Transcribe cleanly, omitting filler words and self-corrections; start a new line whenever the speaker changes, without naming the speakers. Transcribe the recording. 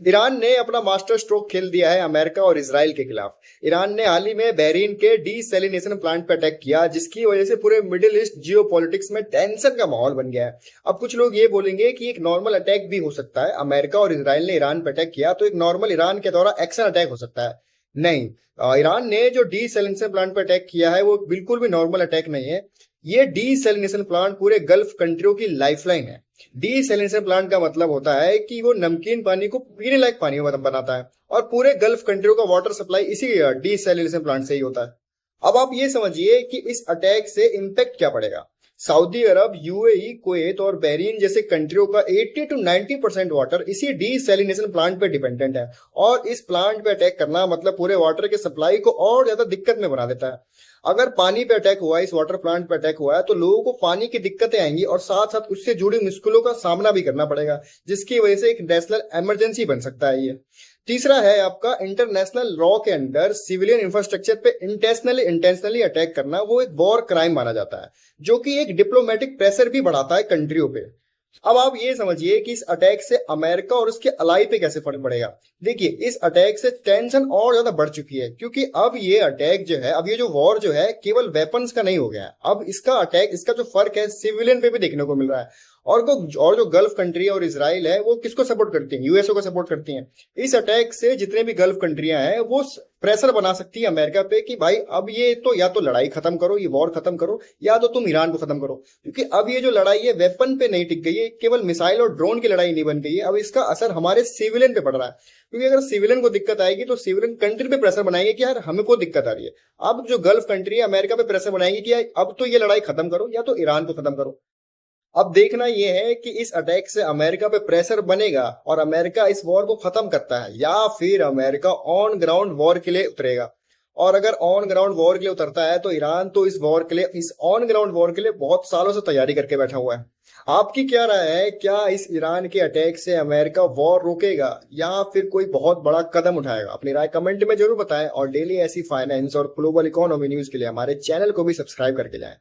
Iran ने अपना master stroke खेल दिया है अमेरिका और इसराइल के खिलाफ। ईरान ने हाल ही में बहरीन के डीसैलिनेशन प्लांट पर अटैक किया, जिसकी वजह से पूरे मिडिल ईस्ट जियो पॉलिटिक्स में टेंशन का माहौल बन गया है। अब कुछ लोग ये बोलेंगे कि एक नॉर्मल अटैक भी हो सकता है। अमेरिका और इसराइल ने ईरान पर अटैक किया तो एक नॉर्मल ईरान के द्वारा एक्शन अटैक हो सकता है। नहीं, ईरान ने जो डीसैलिनेशन प्लांट पर अटैक किया है वो बिल्कुल भी नॉर्मल अटैक नहीं है। ये डीसैलिनेशन प्लांट पूरे गल्फ कंट्रियों की लाइफलाइन है। डीसैलिनेशन प्लांट का मतलब होता है कि वो नमकीन पानी को पीने लायक पानी बनाता है, और पूरे गल्फ कंट्रियों का वाटर सप्लाई इसी डीसैलिनेशन प्लांट से ही होता है। अब आप ये समझिए कि इस अटैक से इम्पैक्ट क्या पड़ेगा। सऊदी अरब, यूएई, कुवैत और बहरीन जैसे कंट्रियों का 80 to 90% वाटर इसी डीसैलिनेशन प्लांट पे डिपेंडेंट है, और इस प्लांट पे अटैक करना मतलब पूरे वाटर के सप्लाई को और ज्यादा दिक्कत में बना देता है। अगर पानी पे अटैक हुआ है, इस वाटर प्लांट पे अटैक हुआ है, तो लोगों को पानी की दिक्कतें आएंगी और साथ साथ उससे जुड़ी मुश्किलों का सामना भी करना पड़ेगा, जिसकी वजह से एक नेशनल इमरजेंसी बन सकता है ये। तीसरा है आपका इंटरनेशनल लॉ के अंडर सिविलियन इंफ्रास्ट्रक्चर पे इंटेंशनली अटैक करना, वो एक वॉर क्राइम माना जाता है, जो कि एक डिप्लोमेटिक प्रेशर भी बढ़ाता है कंट्रियों पे। अब आप ये समझिए कि इस अटैक से अमेरिका और उसके अलाई पे कैसे फर्क पड़ेगा। देखिए, इस अटैक से टेंशन और ज्यादा बढ़ चुकी है, क्योंकि अब ये अटैक जो है, अब ये जो वॉर जो है केवल वेपन्स का नहीं हो गया है। अब इसका अटैक, इसका जो फर्क है सिविलियन पे भी देखने को मिल रहा है। और जो गल्फ कंट्री और इसराइल है वो किसको सपोर्ट करती हैं? यूएसओ को सपोर्ट करती हैं। इस अटैक से जितने भी गल्फ कंट्रियां हैं वो प्रेशर बना सकती है अमेरिका पे कि भाई अब ये तो या तो लड़ाई खत्म करो, ये वॉर खत्म करो, या तो तुम ईरान को खत्म करो। क्योंकि अब ये जो लड़ाई है वेपन पे नहीं टिक गई है, केवल मिसाइल और ड्रोन की लड़ाई नहीं बन गई है। अब इसका असर हमारे सिविलियन पे पड़ रहा है, क्योंकि अगर सिविलियन को दिक्कत आएगी तो सिविलियन कंट्री पे प्रेशर बनाएंगे कि यार हमें को दिक्कत आ रही है। अब जो गल्फ कंट्री है अमेरिका पे प्रेशर बनाएंगे कि यार अब तो ये लड़ाई खत्म करो, या तो ईरान को खत्म करो। अब देखना यह है कि इस अटैक से अमेरिका पे प्रेशर बनेगा और अमेरिका इस वॉर को खत्म करता है, या फिर अमेरिका ऑन ग्राउंड वॉर के लिए उतरेगा। और अगर ऑन ग्राउंड वॉर के लिए उतरता है तो ईरान तो इस वॉर के लिए, इस ऑन ग्राउंड वॉर के लिए बहुत सालों से तैयारी करके बैठा हुआ है। आपकी क्या राय है? क्या इस ईरान के अटैक से अमेरिका वॉर रोकेगा या फिर कोई बहुत बड़ा कदम उठाएगा? अपनी राय कमेंट में जरूर बताएं, और डेली ऐसी फाइनेंस और ग्लोबल इकोनॉमी न्यूज के लिए हमारे चैनल को भी सब्सक्राइब करके जाएं।